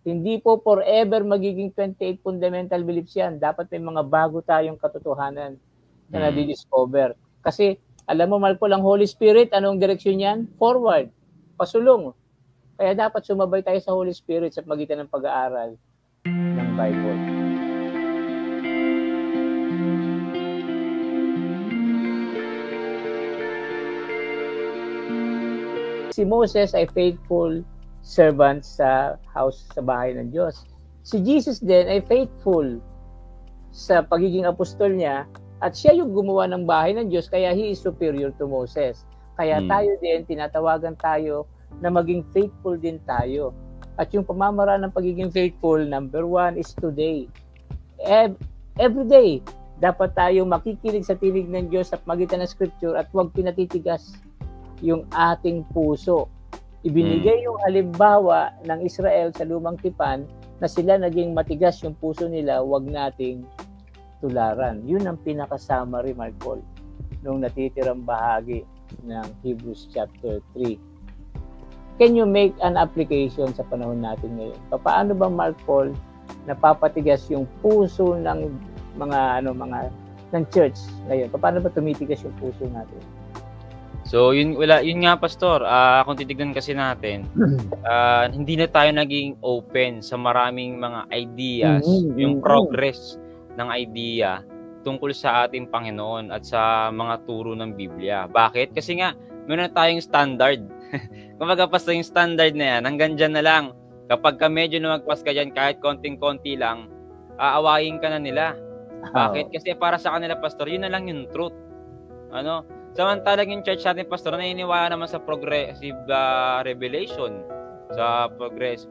Hindi po forever magiging 28 fundamental beliefs yan. Dapat may mga bago tayong katotohanan na nadidiscover. Kasi, alam mo, Marco, ang Holy Spirit, anong direksyon yan? Forward. Pasulong. Kaya dapat sumabay tayo sa Holy Spirit sa pagitan ng pag-aaral ng Bible. Si Moses ay faithful servant sa house, sa bahay ng Diyos. Si Jesus din ay faithful sa pagiging apostol niya at siya yung gumawa ng bahay ng Diyos kaya he is superior to Moses. Kaya tayo din, tinatawagan tayo na maging faithful din tayo. At yung pamamaraan ng pagiging faithful, number 1 is today. Every day, dapat tayo makikinig sa tinig ng Diyos sa pagitan ng Scripture at huwag pinatitigas yung ating puso. Ibinigay yung halimbawa ng Israel sa lumang tipan na sila naging matigas yung puso nila, huwag nating tularan. Yun ang pinaka-summary, Mark Paul, nung natitirang bahagi ng Hebrews chapter 3. Can you make an application sa panahon natin ngayon? Paano ba, Mark Paul, napapatigas yung puso ng mga ng church ngayon? Paano ba tumitigas yung puso natin? So, yun nga, Pastor. Kung titignan kasi natin, hindi na tayo naging open sa maraming mga ideas, yung progress ng idea tungkol sa ating Panginoon at sa mga turo ng Biblia. Bakit? Kasi nga, meron na tayong standard. Kumbaga, Pastor, yung standard na yan, hanggang dyan na lang. Kapag ka medyo lumagpas ka dyan, kahit konting-konti lang, aawayin ka na nila. Bakit? Kasi para sa kanila, Pastor, yun na lang yung truth. Samantalang yung church natin, Pastor, naniniwala naman sa progressive revelation, sa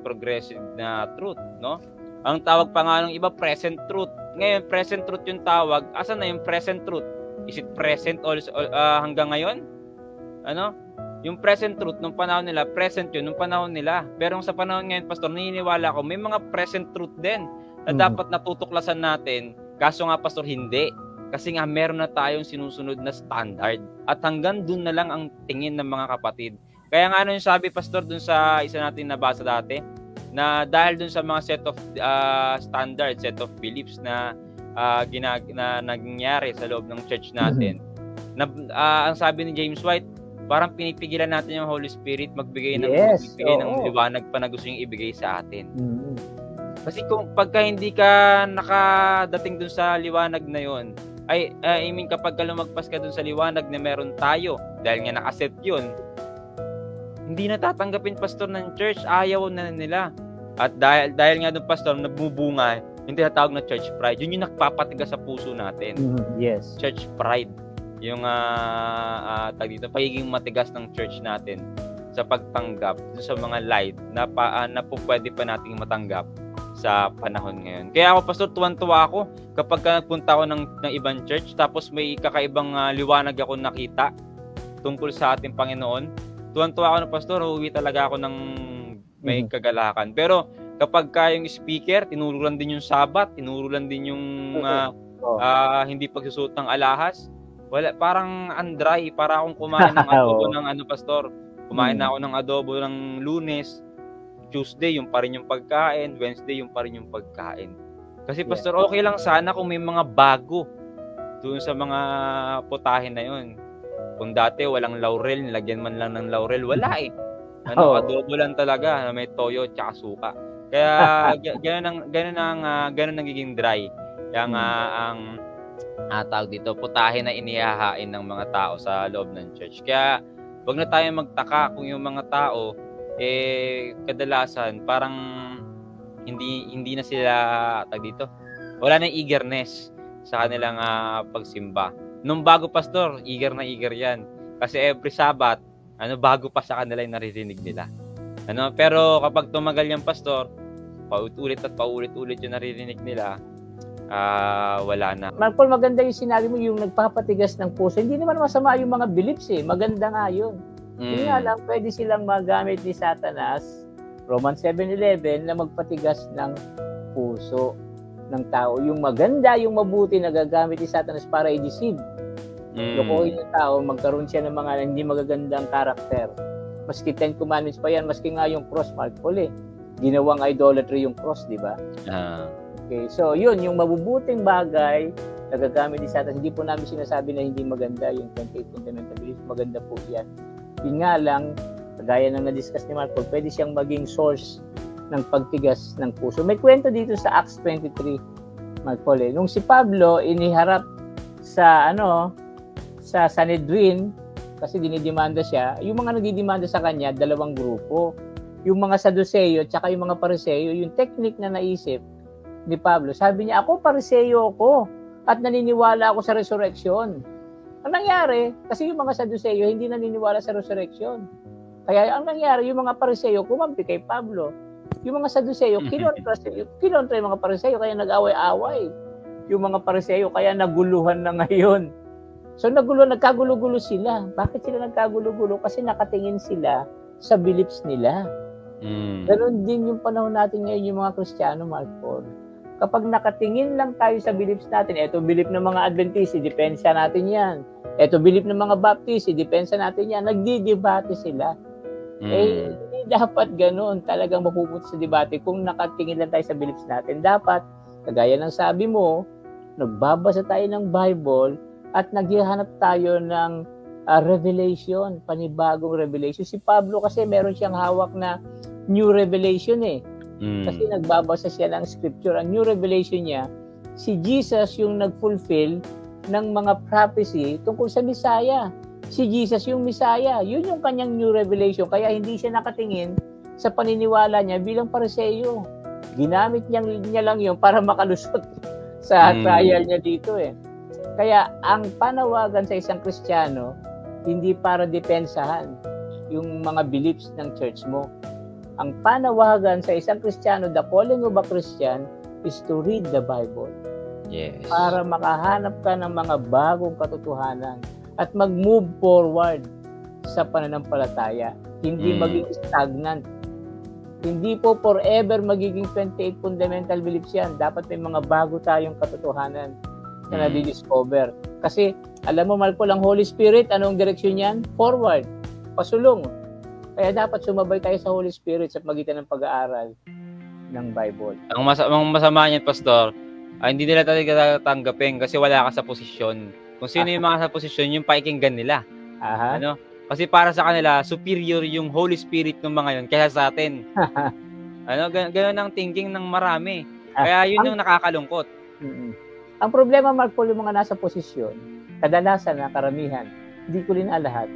progressive na truth, no? Ang tawag pa nga ng iba, present truth. Ngayon, present truth yung tawag. Asan na yung present truth? Is it present also hanggang ngayon? Yung present truth nung panahon nila, present yun nung panahon nila. Pero sa panahon ngayon, Pastor, naniniwala ako, may mga present truth din na dapat natutuklasan natin. Kaso nga, Pastor, hindi. Kasi nga meron na tayong sinusunod na standard at hanggang dun na lang ang tingin ng mga kapatid. Kaya nga yung sabi, Pastor, dun sa isa natin nabasa dati, na dahil dun sa mga set of standards, set of beliefs na nangyayari sa loob ng church natin, ang sabi ni James White, parang pinipigilan natin yung Holy Spirit magbigay ng liwanag pa na gusto niyang ibigay sa atin. Kasi kung pagka hindi ka nakadating dun sa liwanag na yon, I mean, kapag lumagpas ka dun sa liwanag na meron tayo, dahil nga nakaset yun, hindi na tatanggapin, Pastor, ng church. Ayaw na nila. At dahil nga dun, Pastor, nagbubunga yung tinatawag na church pride. Yun yung nagpapatigas sa puso natin. Yes. Church pride. Yung pagiging matigas ng church natin sa pagtanggap sa mga light na po pwede pa nating matanggap sa panahon ngayon. Kaya ako, Pastor, tuwan-tuwa ako kapag nagpunta ako ng ibang church tapos may kakaibang liwanag ako nakita tungkol sa ating Panginoon. Tuwan-tuwa ako, Pastor, uuwi talaga ako ng may kagalakan. Pero kapag yung speaker, tinurulan din yung sabat, tinurulan din yung hindi pagsusuot ng alahas, wala, parang andray, para akong kumain ng adobo ng Pastor. Kumain na ako ng adobo ng Lunes, Tuesday, yung pa rin yung pagkain. Wednesday, yung pa rin yung pagkain. Kasi, Pastor, okay lang sana kung may mga bago doon sa mga putahe na yun. Kung dati walang laurel, nilagyan man lang ng laurel, wala eh. Adobo lang talaga, may toyo at suka. Kaya, ganun ang nagiging dry. Yang ang tawag dito, putahe na inihahain ng mga tao sa loob ng church. Kaya, wag na tayo magtaka kung yung mga tao kadalasan parang hindi na sila dito. Wala na eagerness sa kanilang pagsimba. Nung bago, Pastor, eager na eager 'yan. Kasi every Sabbath, bago pa sa kanila yung naririnig nila. Pero kapag tumagal yung Pastor, paulit-ulit yung naririnig nila, wala na. Mark Paul, maganda yung sinabi mo, yung nagpapatigas ng puso. Hindi naman masama yung mga beliefs eh. Maganda nga yun. Hindi nga lang, pwede silang magamit ni Satanas, Romans 7:11, na magpatigas ng puso ng tao. Yung maganda, yung mabuti na gagamit ni Satanas para i-deceive. Lokohin yung tao, magkaroon siya ng mga hindi magagandang karakter. Maski 10 Commandments pa yan, maski nga yung cross, Mark Paul eh. ginawang idolatry yung cross, di ba? Okay, so yun, yung mabubuting bagay nagagamit din sa atin. Hindi po namin sinasabi na hindi maganda yung 28 fundamental beliefs. Maganda po yan. Yun nga lang, kagaya ng na-discuss ni Marco, pwede siyang maging source ng pagtigas ng puso. May kwento dito sa Acts 23, Marco. Nung si Pablo iniharap sa sa Sanhedrin, kasi dinidemanda siya, yung mga nagdidemanda sa kanya, dalawang grupo. Yung mga Saduceo at saka yung mga Pariseo, yung technique na naisip ni Pablo, sabi niya, ako Pariseo ako at naniniwala ako sa resurrection. Ang nangyari, kasi yung mga Saduceo hindi naniniwala sa resurrection. Kaya ang nangyari, yung mga Pariseo kumampi kay Pablo. Yung mga Saduceo, kinontra yung mga Pariseo, kaya nag-away-away. Yung mga Pariseo, kaya naguluhan na ngayon. So nagkagulo-gulo sila. Bakit sila nagkagulo-gulo? Kasi nakatingin sila sa beliefs nila. Ganon din yung panahon natin ngayon, yung mga Kristiyano, Mark Paul. Kapag nakatingin lang tayo sa beliefs natin, eto belief ng mga Adventist, depensa natin yan. Eto belief ng mga Baptist, depensa natin yan. Nagdidebate sila. Hindi dapat ganoon. Talagang mapupunta sa debate kung nakatingin lang tayo sa beliefs natin. Dapat, kagaya ng sabi mo, nagbabasa tayo ng Bible at naghahanap tayo ng revelation, panibagong revelation. Si Pablo kasi meron siyang hawak na new revelation Kasi nagbabasa siya ng scripture. Ang new revelation niya, si Jesus yung nag-fulfill ng mga prophecy tungkol sa Messiah. Si Jesus yung Messiah. Yun yung kanyang new revelation. Kaya hindi siya nakatingin sa paniniwala niya bilang Pariseo. Ginamit niya lang yun para makalusot sa trial niya dito Kaya ang panawagan sa isang Kristiyano, hindi para depensahan yung mga beliefs ng church mo. Ang panawagan sa isang Kristiyano, the calling of a Christian, is to read the Bible. Yes. Para makahanap ka ng mga bagong katotohanan at mag-move forward sa pananampalataya. Hindi maging stagnant. Hindi po forever magiging 28 fundamental beliefs yan. Dapat may mga bago tayong katotohanan na nadidiscover. Kasi, alam mo, Marco, ang Holy Spirit, anong direksyon yan? Forward. Pasulong. Kaya dapat sumabay tayo sa Holy Spirit sa pagitan ng pag-aaral ng Bible. Ang masama niyan, Pastor, hindi nila talaga tatanggapin kasi wala ka sa posisyon. Kung sino yung mga sa posisyon, yung pakinggan nila. Kasi para sa kanila, superior yung Holy Spirit ng mga yun kaysa sa atin. Ganun ang thinking ng marami. Kaya yun yung nakakalungkot. Ang problema, Mark Paul, yung mga nasa posisyon, kadalasan na karamihan, hindi ko rin lahat,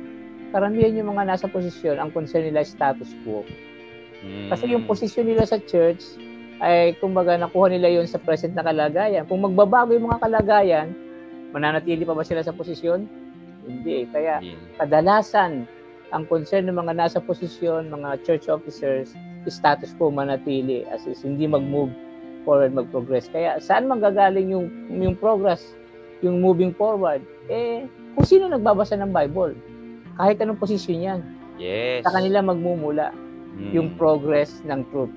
karamihan yung mga nasa posisyon, ang concern nila status quo. Kasi yung posisyon nila sa church, ay kumbaga nakuha nila yon sa present na kalagayan. Kung magbabago yung mga kalagayan, mananatili pa ba sila sa posisyon? Hindi. Kaya kadalasan, ang concern ng mga nasa posisyon, mga church officers, status quo manatili. As is, hindi mag-move forward, mag-progress. Kaya saan manggagaling yung progress, yung moving forward? Kung sino nagbabasa ng Bible, kahit anong posisyon yan, sa kanila magmumula yung progress ng truth.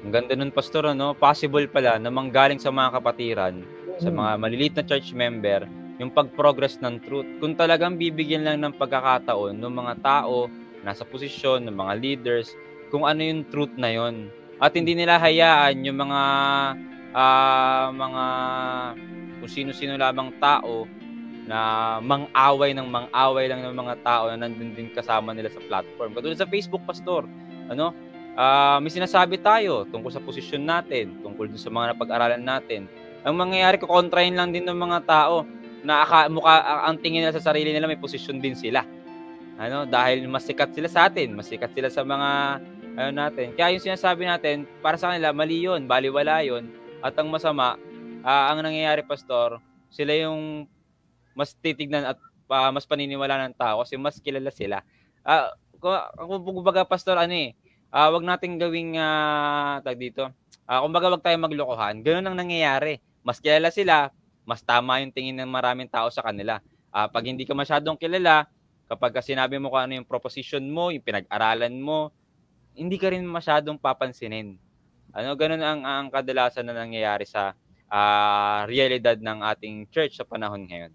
Ang ganda nun, Pastor, possible pala na manggaling sa mga kapatiran, sa mga maliliit na church member, yung pag-progress ng truth. Kung talagang bibigyan lang ng pagkakataon ng mga tao, nasa posisyon, ng mga leaders, kung ano yung truth na yon. At hindi nila hayaan yung mga kung sino-sino lamang tao na mang-away lang ng mga tao na nandun din kasama nila sa platform. Katulad sa Facebook, Pastor, may sinasabi tayo tungkol sa posisyon natin, tungkol sa mga napag-aralan natin. Ang mangyayari, kukontrahin lang din ng mga tao na ang tingin nila sa sarili nila may posisyon din sila. Dahil mas sikat sila sa atin, mas sikat sila sa mga natin. Kaya yung sinasabi natin, para sa kanila, mali yun, baliwala yun. At ang masama, ang nangyayari, Pastor, sila yung mas titignan at mas paniniwala ng tao kasi mas kilala sila. Kumbaga, Pastor, wag nating gawing kumbaga wag tayong maglokohan. Ganoon ang nangyayari. Mas kilala sila, mas tama yung tingin ng maraming tao sa kanila. Pag hindi ka masyadong kilala, kapag sinabi mo kung ano yung proposition mo, yung pinag-aralan mo, hindi ka rin masyadong papansinin. Ganun ang kadalasan na nangyayari sa realidad ng ating church sa panahon ngayon.